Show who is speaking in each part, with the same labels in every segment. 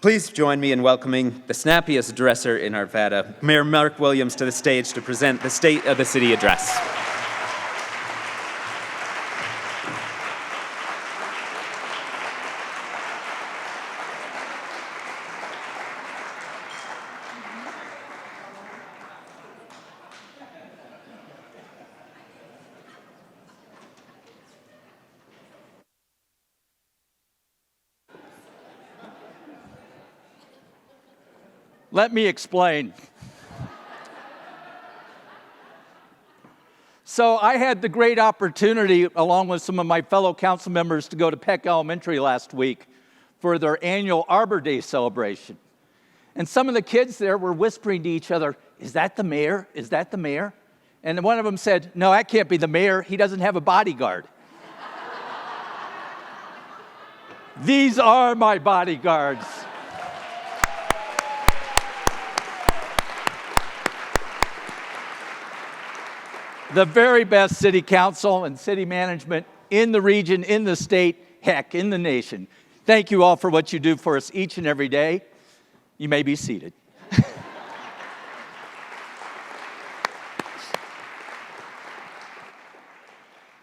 Speaker 1: Please join me in welcoming the snappiest addresser in Arvada, Mayor Marc Williams, to the stage to present the State of the City Address.
Speaker 2: Let me explain. So I had the great opportunity, along with some of my fellow council members, to go to Peck Elementary last week for their annual Arbor Day celebration. And some of the kids there were whispering to each other, "Is that the mayor? Is that the mayor?" And then one of them said, "No, that can't be the mayor. He doesn't have a bodyguard." These are my bodyguards. The very best city council and city management in the region, in the state, heck, in the nation. Thank you all for what you do for us each and every day. You may be seated.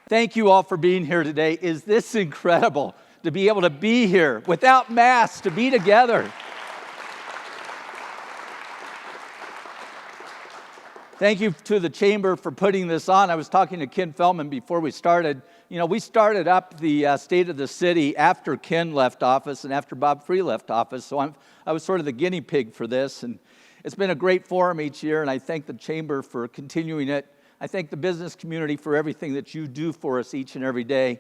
Speaker 2: Thank you all for being here today. Is this incredible to be able to be here without masks, to be together? Thank you to the Chamber for putting this on. I was talking to Ken Feldman before we started. You know, we started up the State of the City after Ken left office and after Bob Free left office, so I was sort of the guinea pig for this, and it's been a great forum each year, and I thank the Chamber for continuing it. I thank the business community for everything that you do for us each and every day.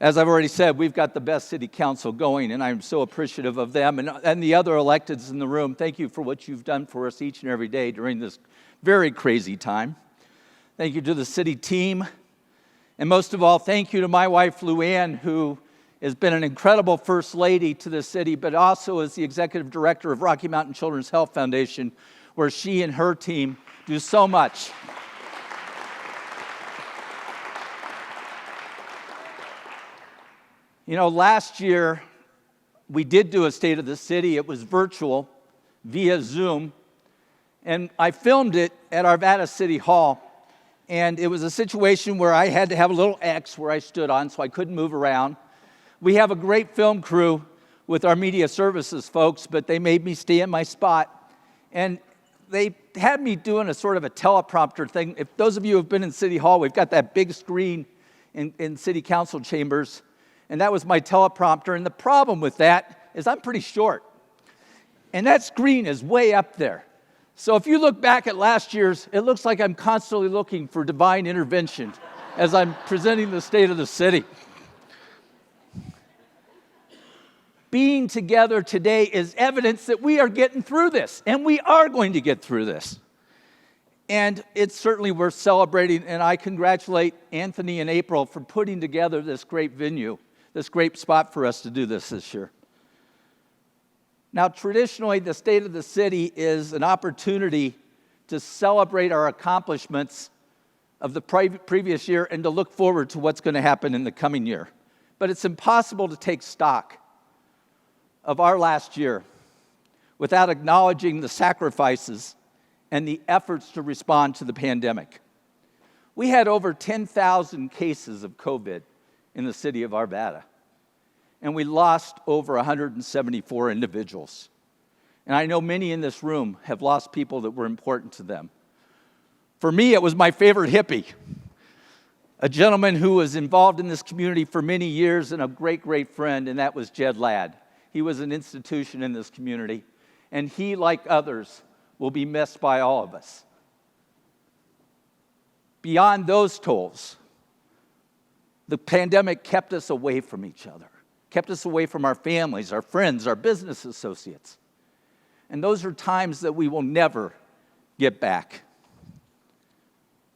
Speaker 2: As I've already said, we've got the best city council going, and I'm so appreciative of them and the other electeds in the room. Thank you for what you've done for us each and every day during this very crazy time. Thank you to the city team. And most of all, thank you to my wife, Luann, who has been an incredible first lady to the city, but also is the executive director of Rocky Mountain Children's Health Foundation, where she and her team do so much. You know, last year, we did do a State of the City. It was virtual via Zoom. And I filmed it at Arvada City Hall, and it was a situation where I had to have a little X where I stood on so I couldn't move around. We have a great film crew with our media services folks, but they made me stay in my spot. And they had me doing a sort of a teleprompter thing. If those of you who have been in City Hall, we've got that big screen in city council chambers, and that was my teleprompter. And the problem with that is I'm pretty short, and that screen is way up there. So if you look back at last year's, it looks like I'm constantly looking for divine intervention as I'm presenting the State of the City. Being together today is evidence that we are getting through this, and we are going to get through this. And it's certainly worth celebrating, and I congratulate Anthony and April for putting together this great venue, this great spot for us to do this year. Now, traditionally, the State of the City is an opportunity to celebrate our accomplishments of the previous year and to look forward to what's going to happen in the coming year. But it's impossible to take stock of our last year without acknowledging the sacrifices and the efforts to respond to the pandemic. We had over 10,000 cases of COVID in the city of Arvada, and we lost over 174 individuals. And I know many in this room have lost people that were important to them. For me, it was my favorite hippie, a gentleman who was involved in this community for many years and a great, great friend, and that was Jed Ladd. He was an institution in this community, and he, like others, will be missed by all of us. Beyond those tolls, the pandemic kept us away from each other, kept us away from our families, our friends, our business associates. And those are times that we will never get back.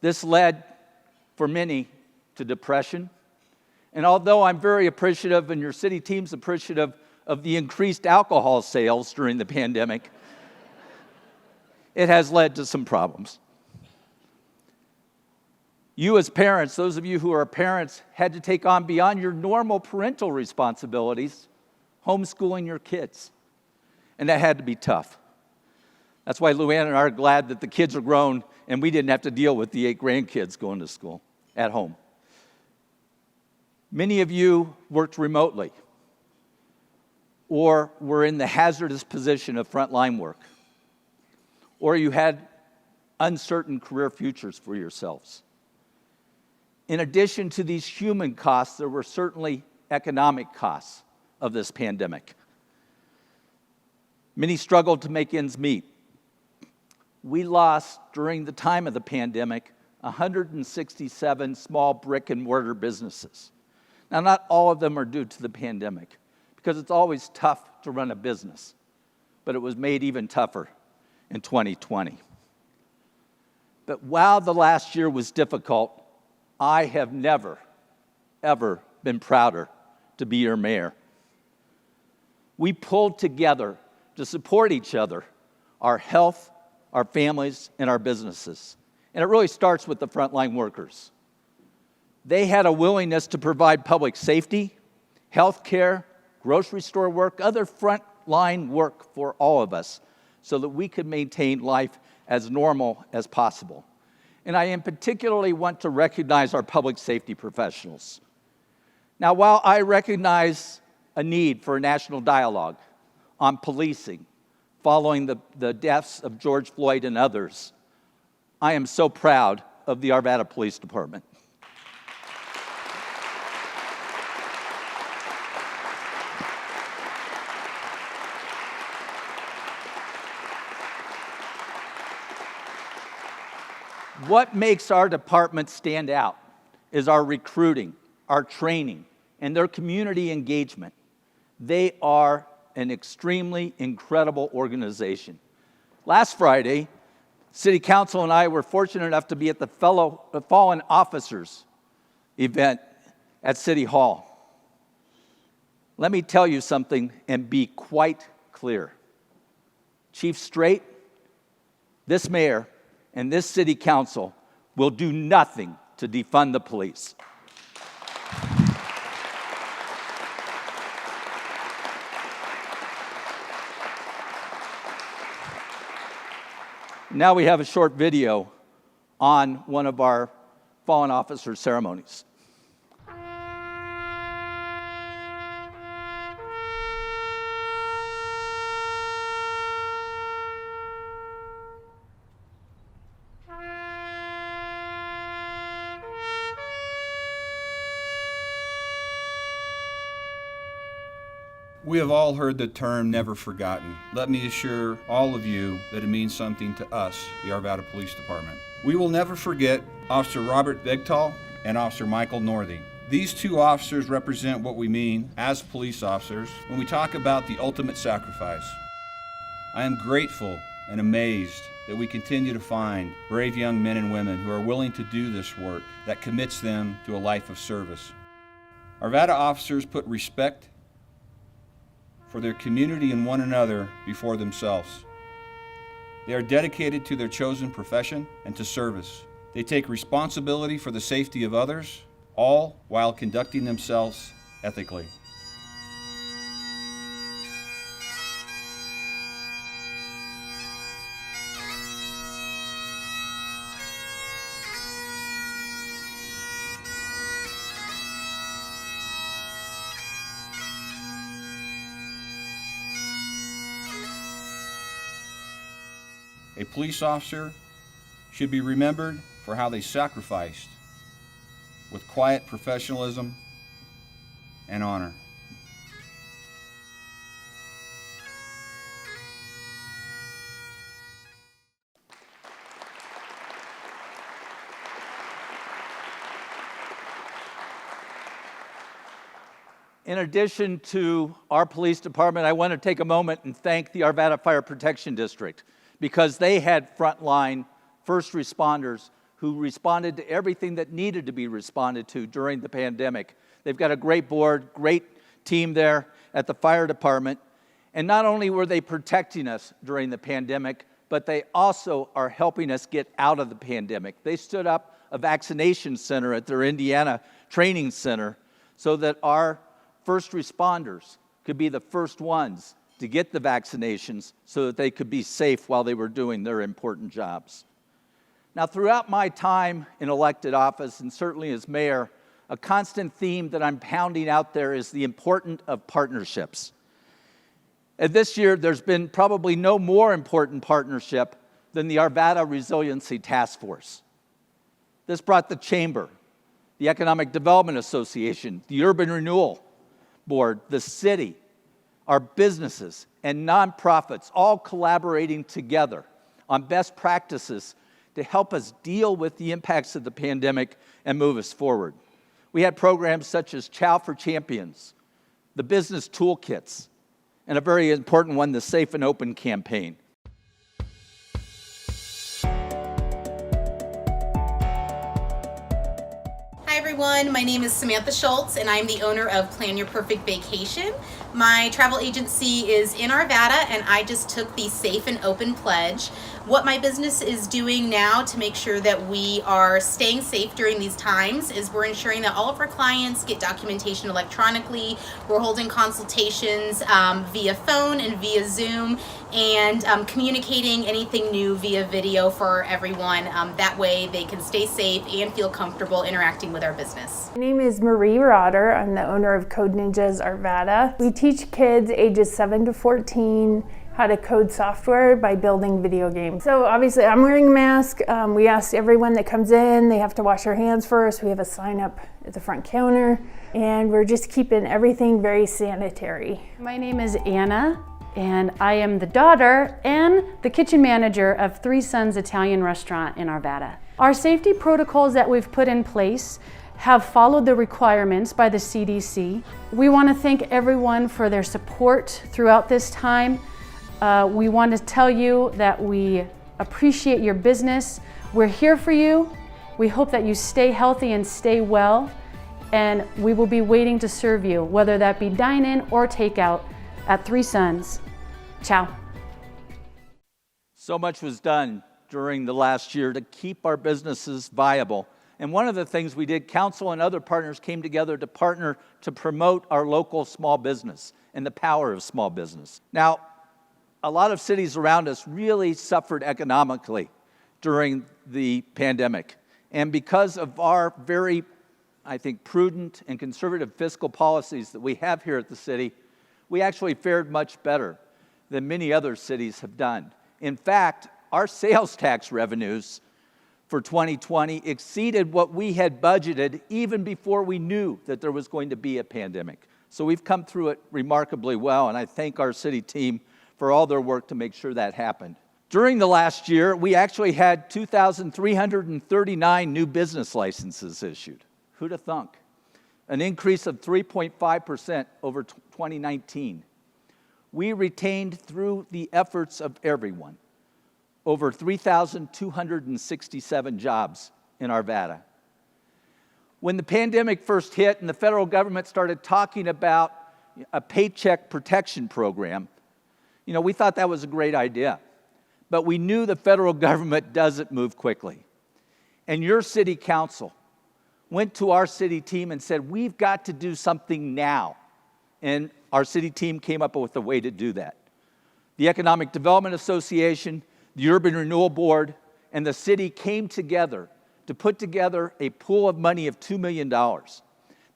Speaker 2: This led, for many, to depression. And although I'm very appreciative, and your city team's appreciative of the increased alcohol sales during the pandemic, it has led to some problems. You as parents, those of you who are parents, had to take on beyond your normal parental responsibilities, homeschooling your kids. And that had to be tough. That's why Luann and I are glad that the kids are grown and we didn't have to deal with the 8 grandkids going to school at home. Many of you worked remotely or were in the hazardous position of frontline work, or you had uncertain career futures for yourselves. In addition to these human costs, there were certainly economic costs of this pandemic. Many struggled to make ends meet. We lost, during the time of the pandemic, 167 small brick and mortar businesses. Now, not all of them are due to the pandemic, because it's always tough to run a business, but it was made even tougher in 2020. But while the last year was difficult, I have never, ever been prouder to be your mayor. We pulled together to support each other, our health, our families, and our businesses. And it really starts with the frontline workers. They had a willingness to provide public safety, health care, grocery store work, other frontline work for all of us so that we could maintain life as normal as possible. And I particularly want to recognize our public safety professionals. Now, while I recognize a need for a national dialogue on policing following the deaths of George Floyd and others, I am so proud of the Arvada Police Department. What makes our department stand out is our recruiting, our training, and their community engagement. They are an extremely incredible organization. Last Friday, City Council and I were fortunate enough to be at the Fallen Officers event at City Hall. Let me tell you something and be quite clear. Chief Strait, this mayor, and this city council will do nothing to defund the police. Now we have a short video on one of our fallen officer ceremonies.
Speaker 3: We have all heard the term never forgotten. Let me assure all of you that it means something to us, the Arvada Police Department. We will never forget Officer Robert Begtal and Officer Michael Northey. These 2 officers represent what we mean as police officers when we talk about the ultimate sacrifice. I am grateful and amazed that we continue to find brave young men and women who are willing to do this work that commits them to a life of service. Arvada officers put respect for their community and one another before themselves. They are dedicated to their chosen profession and to service. They take responsibility for the safety of others, all while conducting themselves ethically. A police officer should be remembered for how they sacrificed with quiet professionalism and honor.
Speaker 2: In addition to our police department, I want to take a moment and thank the Arvada Fire Protection District, because they had frontline first responders who responded to everything that needed to be responded to during the pandemic. They've got a great board, great team there at the fire department. And not only were they protecting us during the pandemic, but they also are helping us get out of the pandemic. They stood up a vaccination center at their Indiana training center so that our first responders could be the first ones to get the vaccinations so that they could be safe while they were doing their important jobs. Now, throughout my time in elected office, and certainly as mayor, a constant theme that I'm pounding out there is the importance of partnerships. And this year, there's been probably no more important partnership than the Arvada Resiliency Task Force. This brought the Chamber, the Economic Development Association, the Urban Renewal Board, the city, our businesses, and nonprofits all collaborating together on best practices to help us deal with the impacts of the pandemic and move us forward. We had programs such as Chow for Champions, the business toolkits, and a very important one, the Safe and Open campaign.
Speaker 4: Hi everyone, my name is Samantha Schultz and I'm the owner of Plan Your Perfect Vacation. My travel agency is in Arvada and I just took the Safe and Open pledge. What my business is doing now to make sure that we are staying safe during these times is we're ensuring that all of our clients get documentation electronically. We're holding consultations via phone and via Zoom, and communicating anything new via video for everyone. That way they can stay safe and feel comfortable interacting with our business.
Speaker 5: My name is Marie Rotter. I'm the owner of Code Ninjas Arvada. We teach kids ages 7 to 14 how to code software by building video games. So obviously I'm wearing a mask. We ask everyone that comes in, they have to wash their hands first. We have a sign up at the front counter, and we're just keeping everything very sanitary.
Speaker 6: My name is Anna, and I am the daughter and the kitchen manager of Three Sons Italian Restaurant in Arvada. Our safety protocols that we've put in place have followed the requirements by the CDC. We want to thank everyone for their support throughout this time. We want to tell you that we appreciate your business. We're here for you. We hope that you stay healthy and stay well, and we will be waiting to serve you, whether that be dine-in or takeout at Three Sons. Ciao.
Speaker 2: So much was done during the last year to keep our businesses viable. And one of the things we did, council and other partners came together to partner to promote our local small business and the power of small business. Now, a lot of cities around us really suffered economically during the pandemic. And because of our very, I think, prudent and conservative fiscal policies that we have here at the city, we actually fared much better than many other cities have done. In fact, our sales tax revenues for 2020 exceeded what we had budgeted even before we knew that there was going to be a pandemic. So we've come through it remarkably well, and I thank our city team for all their work to make sure that happened. During the last year, we actually had 2,339 new business licenses issued. Who'd have thunk? An increase of 3.5% over 2019. We retained, through the efforts of everyone, over 3,267 jobs in Arvada. When the pandemic first hit and the federal government started talking about a paycheck protection program, we thought that was a great idea. But we knew the federal government doesn't move quickly. And your city council went to our city team and said, we've got to do something now. And our city team came up with a way to do that. The Economic Development Association, the Urban Renewal Board, and the city came together to put together a pool of money of $2 million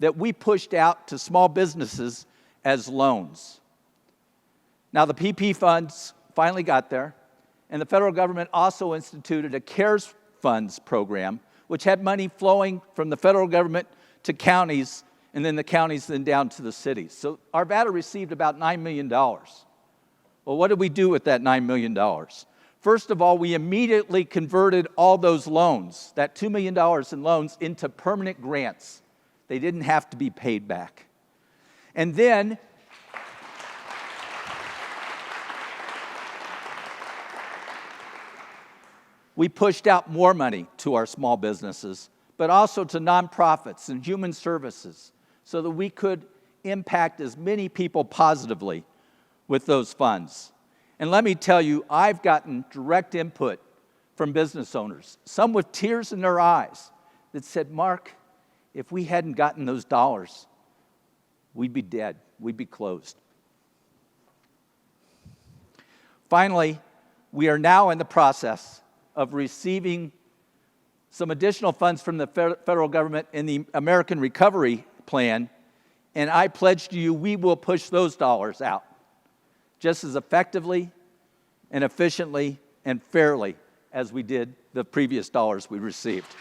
Speaker 2: that we pushed out to small businesses as loans. Now, the PP funds finally got there, and the federal government also instituted a CARES funds program, which had money flowing from the federal government to counties, and then the counties then down to the cities. So Arvada received about $9 million. Well, what did we do with that $9 million? First of all, we immediately converted all those loans, that $2 million in loans, into permanent grants. They didn't have to be paid back. And then we pushed out more money to our small businesses, but also to nonprofits and human services so that we could impact as many people positively with those funds. And let me tell you, I've gotten direct input from business owners, some with tears in their eyes, that said, Mark, if we hadn't gotten those dollars, we'd be dead, we'd be closed. Finally, we are now in the process of receiving some additional funds from the federal government in the American Recovery Plan, and I pledge to you we will push those dollars out just as effectively and efficiently and fairly as we did the previous dollars we received.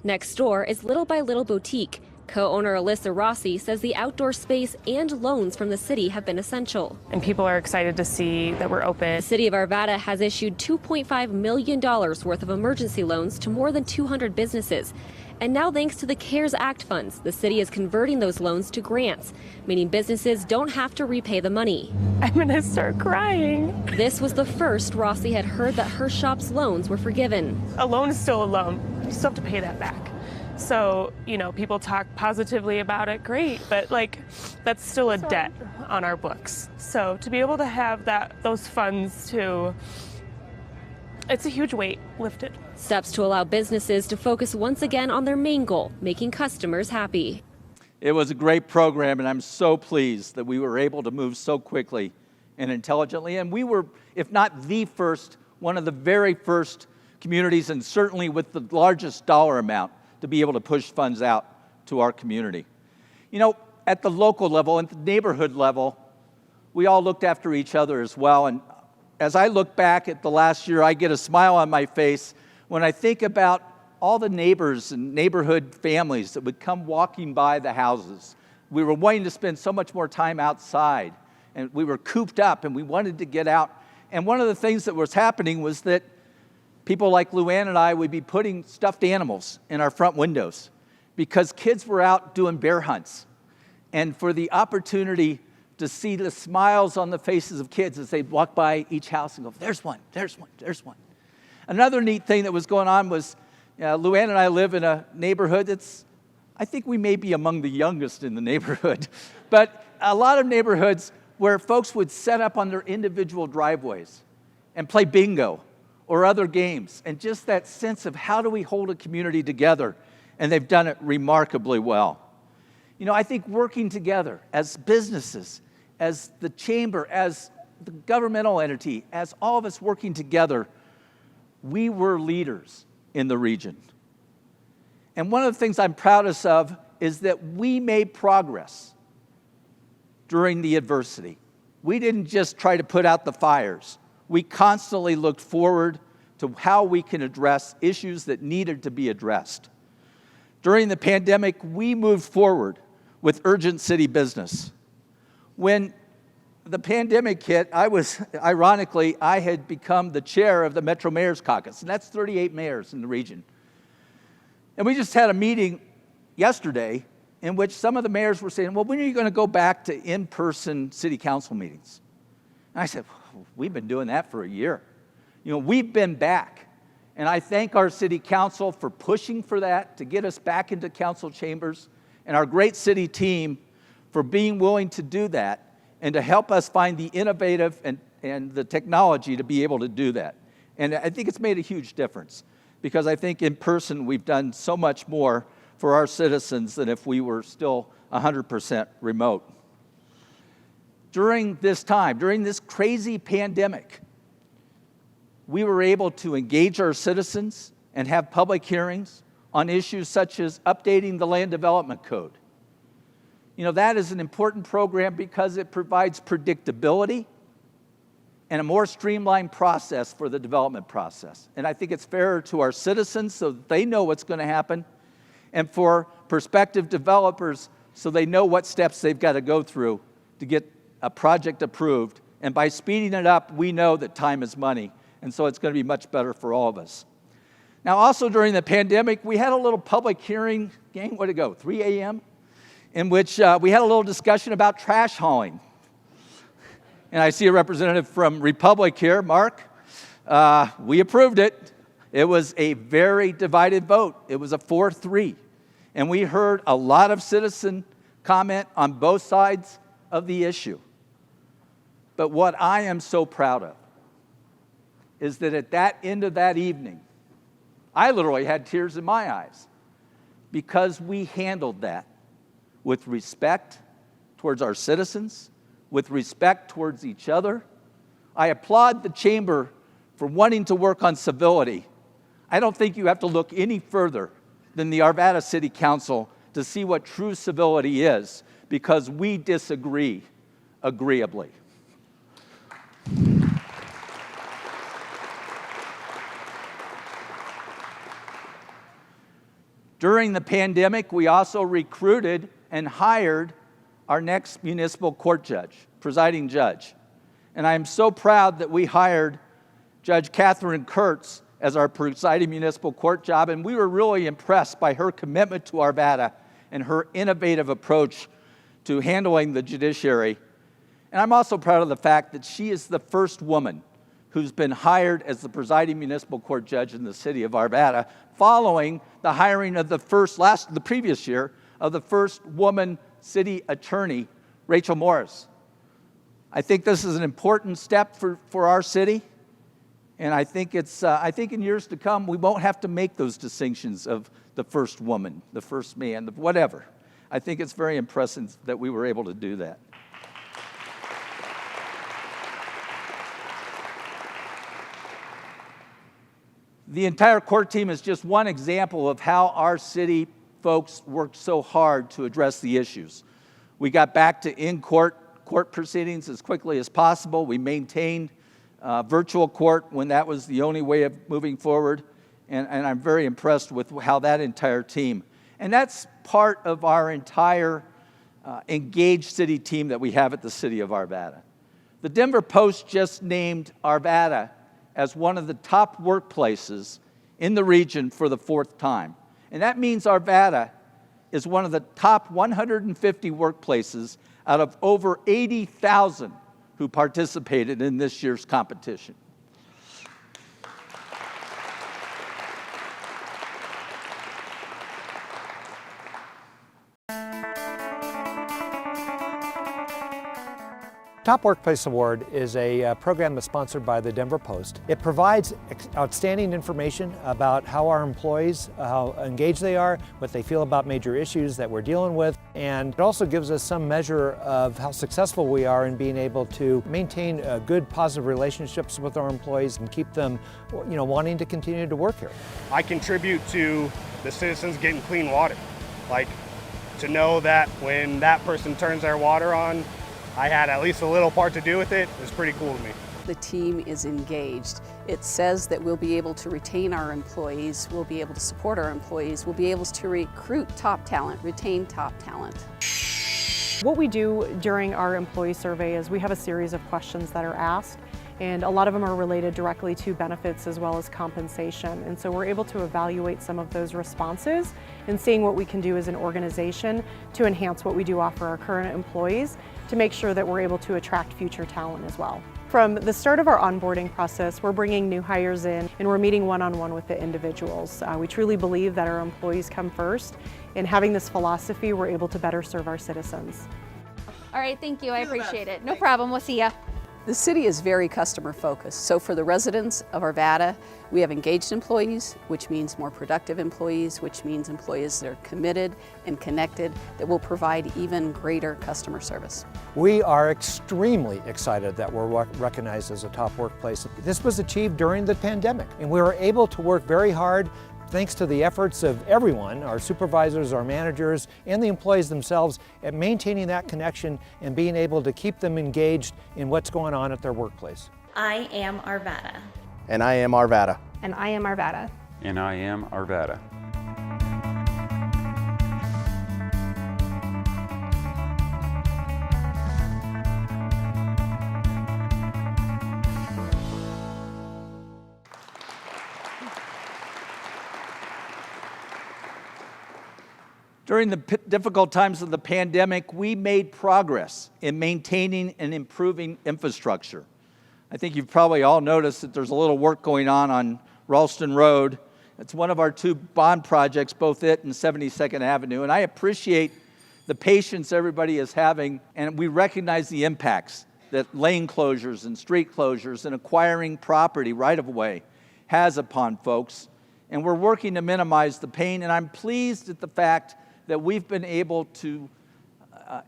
Speaker 7: Next door is Little by Little Boutique. Co-owner Alyssa Rossi says the outdoor space and loans from the city have been essential.
Speaker 8: And people are excited to see that we're open.
Speaker 7: The city of Arvada has issued $2.5 million worth of emergency loans to more than 200 businesses. And now, thanks to the CARES Act funds, the city is converting those loans to grants, meaning businesses don't have to repay the money.
Speaker 8: I'm gonna start crying.
Speaker 7: This was the first Rossi had heard that her shop's loans were forgiven.
Speaker 8: A loan is still a loan. You still have to pay that back. So, people talk positively about it, great, but that's still a debt on our books. So to be able to have those funds it's a huge weight lifted.
Speaker 7: Steps to allow businesses to focus once again on their main goal, making customers happy.
Speaker 2: It was a great program, and I'm so pleased that we were able to move so quickly and intelligently. And we were, if not the first, one of the very first communities, and certainly with the largest dollar amount, to be able to push funds out to our community. At the local level and the neighborhood level, we all looked after each other as well. And as I look back at the last year, I get a smile on my face when I think about all the neighbors and neighborhood families that would come walking by the houses. We were wanting to spend so much more time outside, and we were cooped up, and we wanted to get out. And one of the things that was happening was that people like Luann and I would be putting stuffed animals in our front windows because kids were out doing bear hunts. And for the opportunity to see the smiles on the faces of kids as they'd walk by each house and go, there's one, there's one, there's one. Another neat thing that was going on was Luann and I live in a neighborhood that's, I think we may be among the youngest in the neighborhood, but a lot of neighborhoods where folks would set up on their individual driveways and play bingo or other games, and just that sense of how do we hold a community together, and they've done it remarkably well. I think working together as businesses, as the chamber, as the governmental entity, as all of us working together, we were leaders in the region. And one of the things I'm proudest of is that we made progress during the adversity. We didn't just try to put out the fires. We constantly looked forward to how we can address issues that needed to be addressed. During the pandemic, we moved forward with urgent city business. When the pandemic hit, I had become the chair of the Metro Mayor's Caucus, and that's 38 mayors in the region. And we just had a meeting yesterday in which some of the mayors were saying, well, when are you going to go back to in-person city council meetings? And I said, we've been doing that for a year. We've been back. And I thank our city council for pushing for that, to get us back into council chambers, and our great city team for being willing to do that and to help us find the innovative and the technology to be able to do that. And I think it's made a huge difference, because I think in person we've done so much more for our citizens than if we were still 100% remote. During this time, during this crazy pandemic, we were able to engage our citizens and have public hearings on issues such as updating the Land Development Code. That is an important program because it provides predictability and a more streamlined process for the development process. And I think it's fairer to our citizens so that they know what's going to happen, and for prospective developers so they know what steps they've got to go through to get a project approved. And by speeding it up, we know that time is money, and so it's going to be much better for all of us. Now, also during the pandemic, we had a little public hearing, 3 a.m., in which we had a little discussion about trash hauling. And I see a representative from Republic here, Mark. We approved it. It was a very divided vote. It was a 4-3. And we heard a lot of citizen comment on both sides of the issue. But what I am so proud of is that at that end of that evening, I literally had tears in my eyes, because we handled that with respect towards our citizens, with respect towards each other. I applaud the chamber for wanting to work on civility. I don't think you have to look any further than the Arvada City Council to see what true civility is, because we disagree agreeably. During the pandemic, we also recruited and hired our next municipal court judge, presiding judge. And I am so proud that we hired Judge Catherine Kurtz as our presiding municipal court job, and we were really impressed by her commitment to Arvada and her innovative approach to handling the judiciary. And I'm also proud of the fact that she is the first woman who's been hired as the presiding municipal court judge in the city of Arvada, following the hiring of the previous year, of the first woman city attorney, Rachel Morris. I think this is an important step for our city, and I think in years to come, we won't have to make those distinctions of the first woman, the first man, whatever. I think it's very impressive that we were able to do that. The entire court team is just one example of how our city folks worked so hard to address the issues. We got back to in-court proceedings as quickly as possible. We maintained virtual court when that was the only way of moving forward. And I'm very impressed with how that entire team, and that's part of our entire engaged city team that we have at the city of Arvada. The Denver Post just named Arvada as one of the top workplaces in the region for the 4th time. And that means Arvada is one of the top 150 workplaces out of over 80,000 who participated in this year's competition.
Speaker 9: Top Workplace Award is a program that's sponsored by the Denver Post. It provides outstanding information about how our employees, how engaged they are, what they feel about major issues that we're dealing with, and it also gives us some measure of how successful we are in being able to maintain good, positive relationships with our employees and keep them, wanting to continue to work here.
Speaker 10: I contribute to the citizens getting clean water. Like, to know that when that person turns their water on, I had at least a little part to do with it is pretty cool to me.
Speaker 11: The team is engaged. It says that we'll be able to retain our employees, we'll be able to support our employees, we'll be able to recruit top talent, retain top talent.
Speaker 12: What we do during our employee survey is we have a series of questions that are asked, and a lot of them are related directly to benefits as well as compensation. And so we're able to evaluate some of those responses and seeing what we can do as an organization to enhance what we do offer our current employees to make sure that we're able to attract future talent as well. From the start of our onboarding process, we're bringing new hires in and we're meeting one-on-one with the individuals. We truly believe that our employees come first, and having this philosophy, we're able to better serve our citizens.
Speaker 13: All right, thank you, I appreciate it. No problem, we'll see ya.
Speaker 11: The city is very customer focused, so for the residents of Arvada, we have engaged employees, which means more productive employees, which means employees that are committed and connected, that will provide even greater customer service.
Speaker 9: We are extremely excited that we're recognized as a top workplace. This was achieved during the pandemic, and we were able to work very hard thanks to the efforts of everyone, our supervisors, our managers, and the employees themselves, at maintaining that connection and being able to keep them engaged in what's going on at their workplace.
Speaker 14: I am Arvada.
Speaker 15: And I am Arvada.
Speaker 13: And I am Arvada.
Speaker 16: And I am Arvada.
Speaker 2: During the difficult times of the pandemic, we made progress in maintaining and improving infrastructure. I think you've probably all noticed that there's a little work going on Ralston Road. It's one of our 2 bond projects, both it and 72nd Avenue, and I appreciate the patience everybody is having, and we recognize the impacts that lane closures and street closures and acquiring property right-of-way has upon folks, and we're working to minimize the pain, and I'm pleased at the fact that we've been able to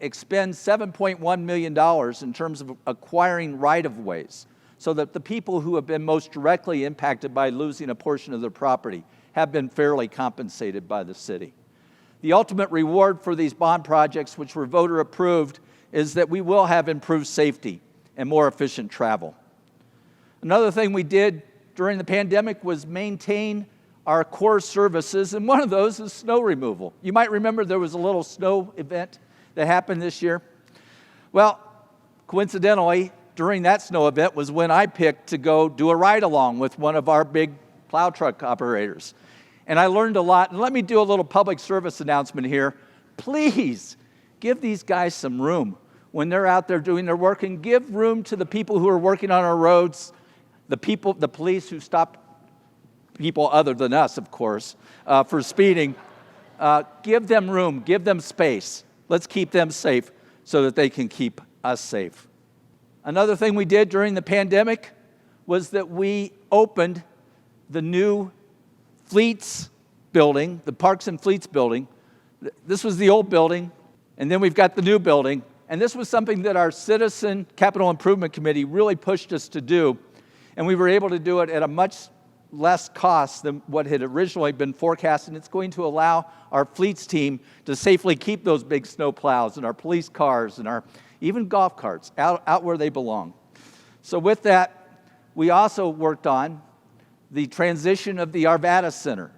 Speaker 2: expend $7.1 million in terms of acquiring right-of-ways so that the people who have been most directly impacted by losing a portion of their property have been fairly compensated by the city. The ultimate reward for these bond projects, which were voter approved, is that we will have improved safety and more efficient travel. Another thing we did during the pandemic was maintain our core services, and one of those is snow removal. You might remember there was a little snow event that happened this year. Well, coincidentally, during that snow event was when I picked to go do a ride-along with one of our big plow truck operators. And I learned a lot. And let me do a little public service announcement here. Please give these guys some room when they're out there doing their work, and give room to the people who are working on our roads, the police who stop people other than us, of course, for speeding. Give them room, give them space. Let's keep them safe so that they can keep us safe. Another thing we did during the pandemic was that we opened the new Fleets building, the Parks and Fleets building. This was the old building, and then we've got the new building. And this was something that our Citizen Capital Improvement Committee really pushed us to do, and we were able to do it at a much less cost than what had originally been forecast, and it's going to allow our Fleets team to safely keep those big snow plows and our police cars and our even golf carts out where they belong. So with that, we also worked on the transition of the Arvada Center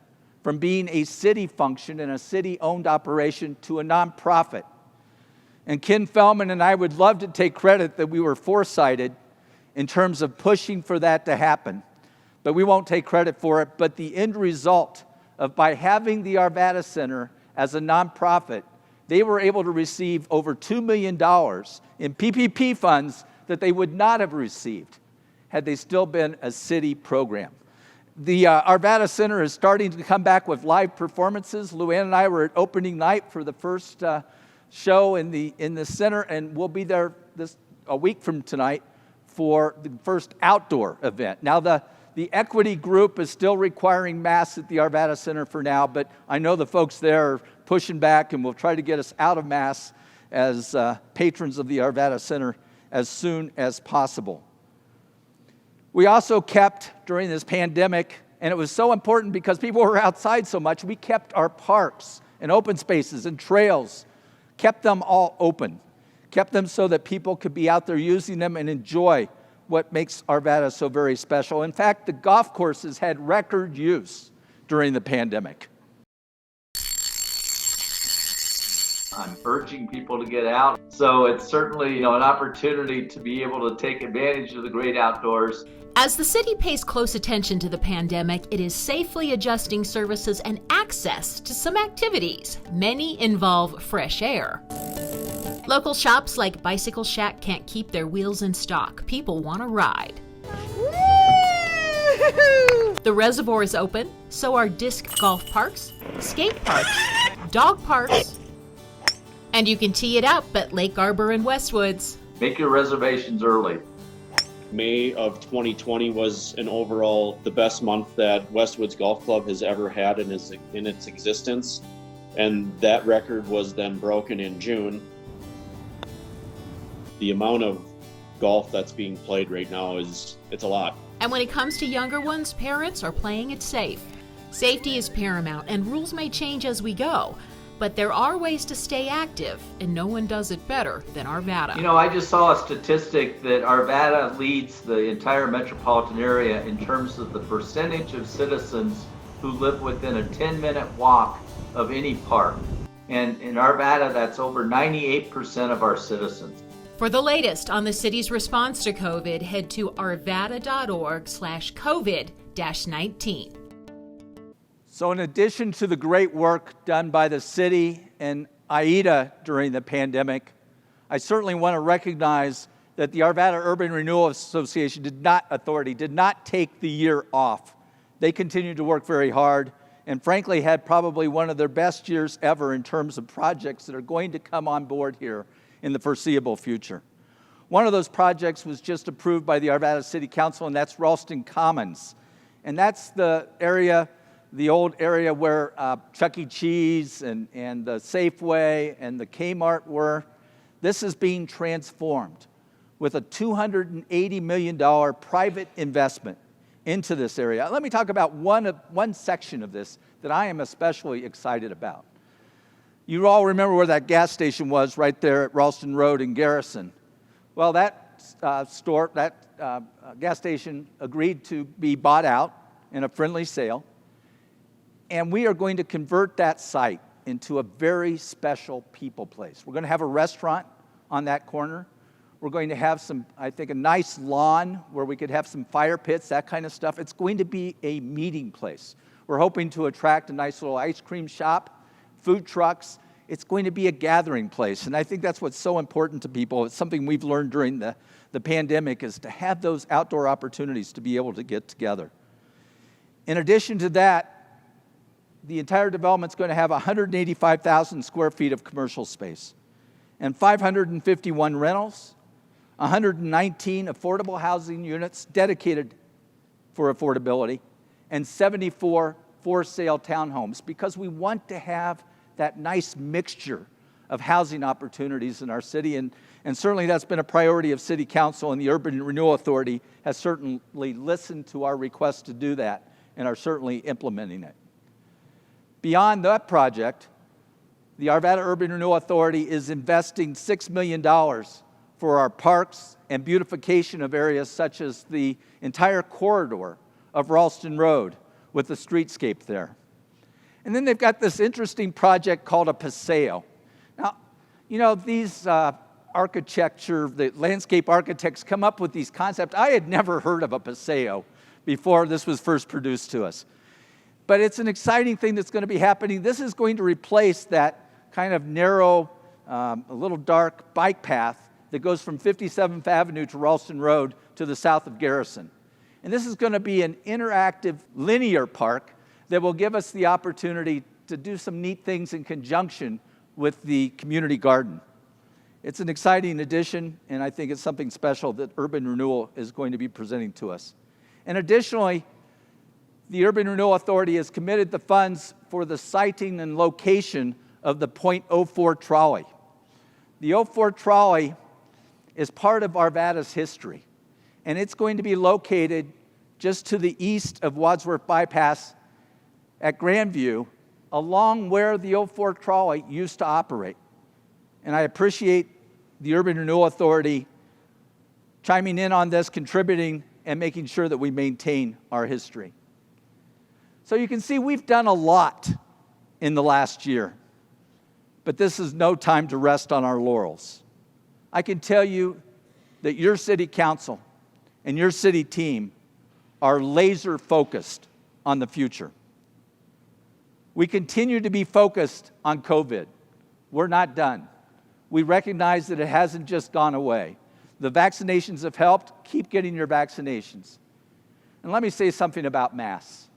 Speaker 2: from being a city function and a city-owned operation to a nonprofit. And Ken Feldman and I would love to take credit that we were foresighted in terms of pushing for that to happen, but we won't take credit for it. But the end result of by having the Arvada Center as a nonprofit, they were able to receive over $2 million in PPP funds that they would not have received had they still been a city program. The Arvada Center is starting to come back with live performances. Luann and I were at opening night for the first show in the center, and we'll be there a week from tonight for the first outdoor event. Now, the equity group is still requiring masks at the Arvada Center for now, but I know the folks there are pushing back and will try to get us out of masks as patrons of the Arvada Center as soon as possible. We also kept, during this pandemic, and it was so important because people were outside so much, we kept our parks and open spaces and trails, kept them all open, kept them so that people could be out there using them and enjoy what makes Arvada so very special. In fact, the golf courses had record use during the pandemic.
Speaker 15: I'm urging people to get out. So it's certainly, an opportunity to be able to take advantage of the great outdoors.
Speaker 17: As the city pays close attention to the pandemic, it is safely adjusting services and access to some activities. Many involve fresh air. Local shops like Bicycle Shack can't keep their wheels in stock. People want to ride. The reservoir is open, so are disc golf parks, skate parks, dog parks, and you can tee it up at Lake Arbor and Westwoods.
Speaker 15: Make your reservations early.
Speaker 18: May of 2020 was an overall the best month that Westwoods Golf Club has ever had in its existence, and that record was then broken in June. The amount of golf that's being played right now it's a lot.
Speaker 17: And when it comes to younger ones, parents are playing it safe. Safety is paramount, and rules may change as we go. But there are ways to stay active, and no one does it better than Arvada.
Speaker 15: I just saw a statistic that Arvada leads the entire metropolitan area in terms of the percentage of citizens who live within a 10-minute walk of any park. And in Arvada, that's over 98% of our citizens.
Speaker 17: For the latest on the city's response to COVID, head to arvada.org/COVID-19.
Speaker 2: So in addition to the great work done by the city and AIDA during the pandemic, I certainly want to recognize that the Arvada Urban Renewal Association did not take the year off. They continued to work very hard and frankly had probably one of their best years ever in terms of projects that are going to come on board here in the foreseeable future. One of those projects was just approved by the Arvada City Council, and that's Ralston Commons. And that's the area the old area where Chuck E. Cheese and the Safeway and the Kmart were. This is being transformed with a $280 million private investment into this area. Let me talk about one section of this that I am especially excited about. You all remember where that gas station was right there at Ralston Road in Garrison. Well, that gas station agreed to be bought out in a friendly sale, and we are going to convert that site into a very special people place. We're going to have a restaurant on that corner. We're going to have a nice lawn where we could have some fire pits, that kind of stuff. It's going to be a meeting place. We're hoping to attract a nice little ice cream shop, food trucks. It's going to be a gathering place, and I think that's what's so important to people. It's something we've learned during the pandemic, is to have those outdoor opportunities to be able to get together. In addition to that, the entire development's going to have 185,000 square feet of commercial space and 551 rentals, 119 affordable housing units dedicated for affordability, and 74 for-sale townhomes, because we want to have that nice mixture of housing opportunities in our city, and certainly that's been a priority of City Council, and the Urban Renewal Authority has certainly listened to our request to do that and are certainly implementing it. Beyond that project, the Arvada Urban Renewal Authority is investing $6 million for our parks and beautification of areas such as the entire corridor of Ralston Road with the streetscape there. And then they've got this interesting project called a paseo. Now, you know, these the landscape architects come up with these concepts. I had never heard of a paseo before this was first produced to us. But it's an exciting thing that's going to be happening. This is going to replace that kind of narrow, a little dark bike path that goes from 57th Avenue to Ralston Road to the south of Garrison. And this is going to be an interactive linear park that will give us the opportunity to do some neat things in conjunction with the community garden. It's an exciting addition, and I think it's something special that Urban Renewal is going to be presenting to us. And additionally, the Urban Renewal Authority has committed the funds for the siting and location of the .04 trolley. The 04 trolley is part of Arvada's history, and it's going to be located just to the east of Wadsworth Bypass at Grandview, along where the 04 trolley used to operate. And I appreciate the Urban Renewal Authority chiming in on this, contributing, and making sure that we maintain our history. So you can see we've done a lot in the last year, but this is no time to rest on our laurels. I can tell you that your city council and your city team are laser focused on the future. We continue to be focused on COVID. We're not done. We recognize that it hasn't just gone away. The vaccinations have helped. Keep getting your vaccinations. And let me say something about masks.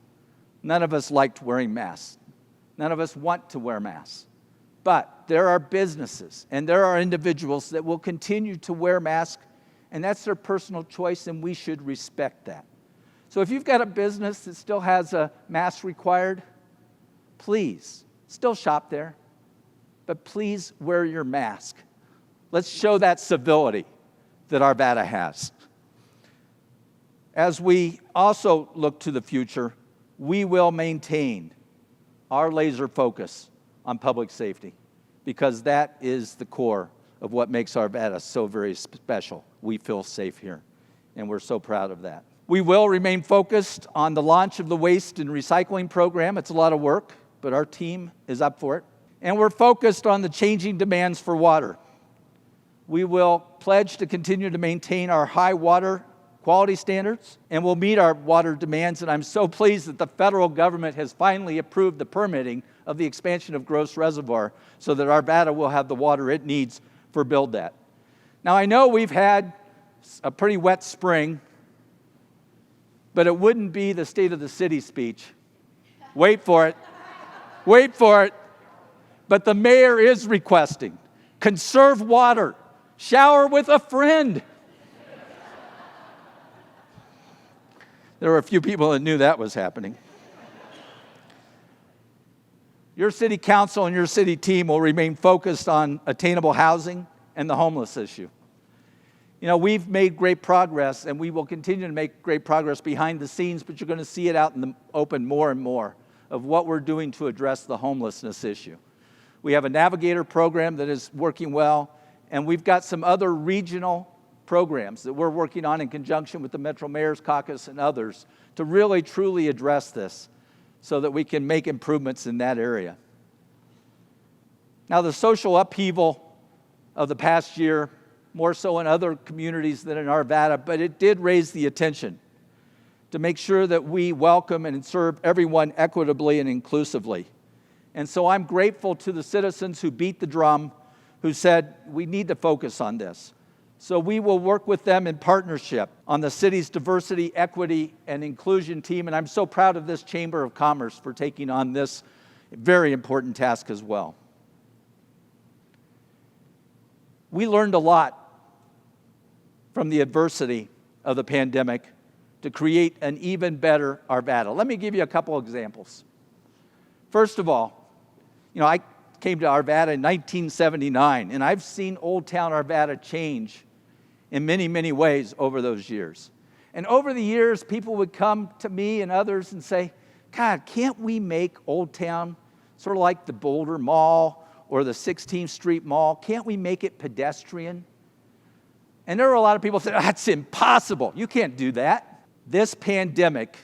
Speaker 2: None of us liked wearing masks. None of us want to wear masks. But there are businesses and there are individuals that will continue to wear masks, and that's their personal choice, and we should respect that. So if you've got a business that still has a mask required, please, still shop there, but please wear your mask. Let's show that civility that Arvada has. As we also look to the future, we will maintain our laser focus on public safety, because that is the core of what makes Arvada so very special. We feel safe here, and we're so proud of that. We will remain focused on the launch of the waste and recycling program. It's a lot of work, but our team is up for it. And we're focused on the changing demands for water. We will pledge to continue to maintain our high water quality standards, and we'll meet our water demands. And I'm so pleased that the federal government has finally approved the permitting of the expansion of Gross Reservoir so that Arvada will have the water it needs for Build That. Now, I know we've had a pretty wet spring, but it wouldn't be the State of the City speech. Wait for it. Wait for it. But the mayor is requesting, conserve water, shower with a friend. There were a few people that knew that was happening. Your city council and your city team will remain focused on attainable housing and the homeless issue. You know, we've made great progress, and we will continue to make great progress behind the scenes, but you're going to see it out in the open more and more of what we're doing to address the homelessness issue. We have a Navigator program that is working well, and we've got some other regional programs that we're working on in conjunction with the Metro Mayor's Caucus and others to really, truly address this so that we can make improvements in that area. Now, the social upheaval of the past year, more so in other communities than in Arvada, but it did raise the attention to make sure that we welcome and serve everyone equitably and inclusively. And so I'm grateful to the citizens who beat the drum, who said, we need to focus on this. So we will work with them in partnership on the city's diversity, equity, and inclusion team. And I'm so proud of this Chamber of Commerce for taking on this very important task as well. We learned a lot from the adversity of the pandemic to create an even better Arvada. Let me give you a couple examples. First of all, you know, I came to Arvada in 1979, and I've seen Old Town Arvada change in many, many ways over those years. And over the years, people would come to me and others and say, God, can't we make Old Town sort of like the Boulder Mall or the 16th Street Mall? Can't we make it pedestrian? And there were a lot of people who said, that's impossible. You can't do that. This pandemic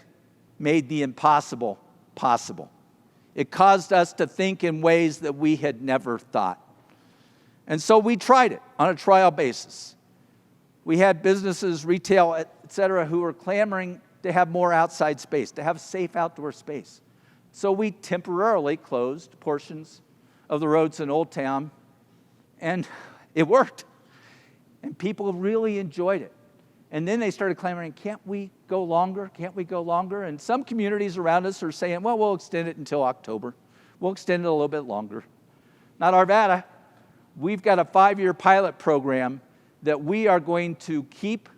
Speaker 2: made the impossible possible. It caused us to think in ways that we had never thought. And so we tried it on a trial basis. We had businesses, retail, et cetera, who were clamoring to have more outside space, to have safe outdoor space. So we temporarily closed portions of the roads in Old Town, and it worked. And people really enjoyed it. And then they started clamoring, can't we go longer? Can't we go longer? And some communities around us are saying, well, we'll extend it until October. We'll extend it a little bit longer. Not Arvada. We've got a 5-year pilot program that we are going to keep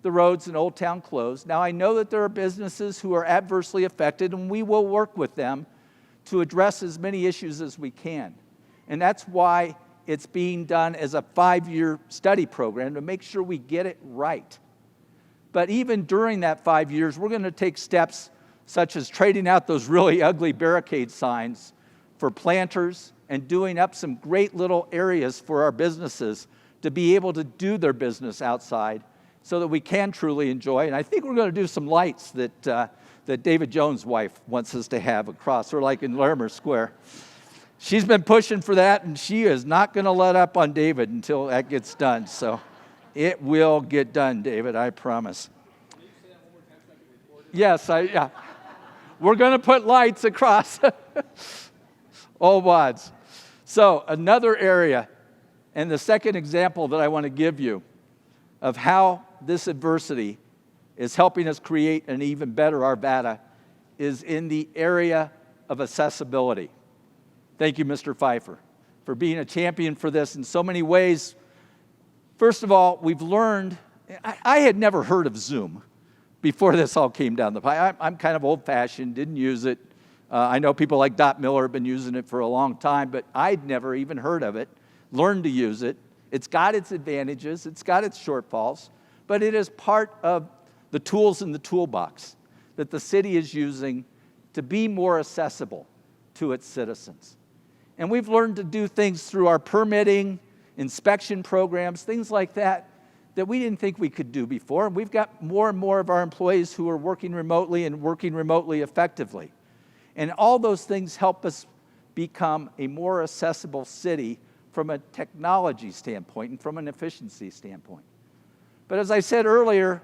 Speaker 2: the roads in Old Town closed. Now, I know that there are businesses who are adversely affected, and we will work with them to address as many issues as we can. And that's why it's being done as a 5-year study program to make sure we get it right. But even during that 5 years, we're going to take steps such as trading out those really ugly barricade signs for planters and doing up some great little areas for our businesses to be able to do their business outside so that we can truly enjoy. And I think we're going to do some lights that David Jones' wife wants us to have across, or like in Larimer Square. She's been pushing for that, and she is not going to let up on David until that gets done. So it will get done, David, I promise. Yes, yeah. We're going to put lights across all wads. So another area, and the second example that I want to give you of how this adversity is helping us create an even better Arvada is in the area of accessibility. Thank you, Mr. Pfeiffer, for being a champion for this in so many ways. First of all, we've learned, I had never heard of Zoom before this all came down the pipe. I'm kind of old-fashioned, didn't use it. I know people like Dot Miller have been using it for a long time, but I'd never even heard of it, learned to use it. It's got its advantages, it's got its shortfalls, but it is part of the tools in the toolbox that the city is using to be more accessible to its citizens. And we've learned to do things through our permitting, inspection programs, things like that we didn't think we could do before. And we've got more and more of our employees who are working remotely and working remotely effectively. And all those things help us become a more accessible city from a technology standpoint and from an efficiency standpoint. But as I said earlier,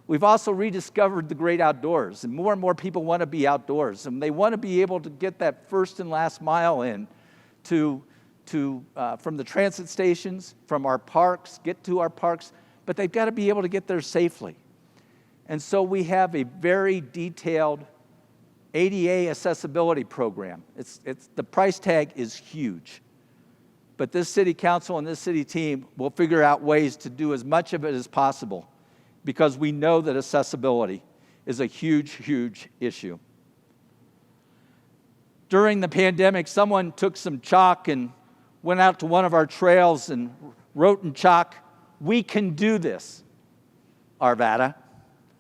Speaker 2: we've also rediscovered the great outdoors, and more people want to be outdoors, and they want to be able to get that first and last mile in from the transit stations, from our parks, get to our parks, but they've got to be able to get there safely. And so we have a very detailed ADA accessibility program. The price tag is huge. But this city council and this city team will figure out ways to do as much of it as possible because we know that accessibility is a huge, huge issue. During the pandemic, someone took some chalk and went out to one of our trails and wrote in chalk, "We can do this, Arvada.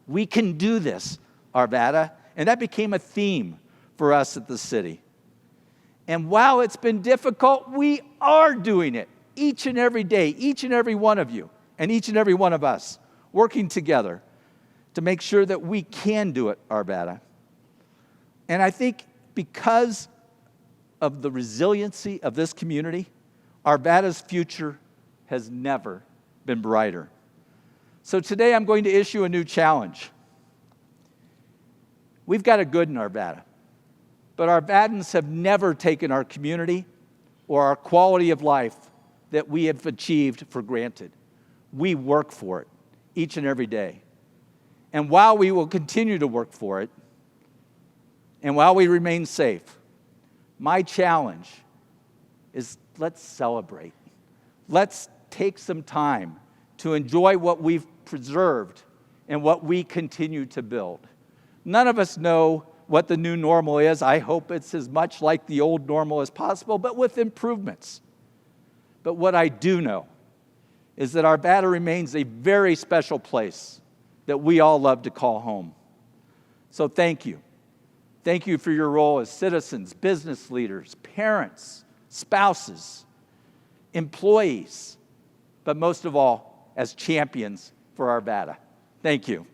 Speaker 2: We can do this, Arvada." And that became a theme for us at the city. And while it's been difficult, we are doing it each and every day, each and every one of you, and each and every one of us, working together to make sure that we can do it, Arvada. And I think because of the resiliency of this community, Arvada's future has never been brighter. So today I'm going to issue a new challenge. We've got it good in Arvada, but Arvadans have never taken our community or our quality of life that we have achieved for granted. We work for it each and every day. And while we will continue to work for it, and while we remain safe, my challenge is let's celebrate. Let's take some time to enjoy what we've preserved and what we continue to build. None of us know what the new normal is. I hope it's as much like the old normal as possible, but with improvements. But what I do know is that Arvada remains a very special place that we all love to call home. So thank you. Thank you for your role as citizens, business leaders, parents, spouses, employees, but most of all, as champions for Arvada. Thank you.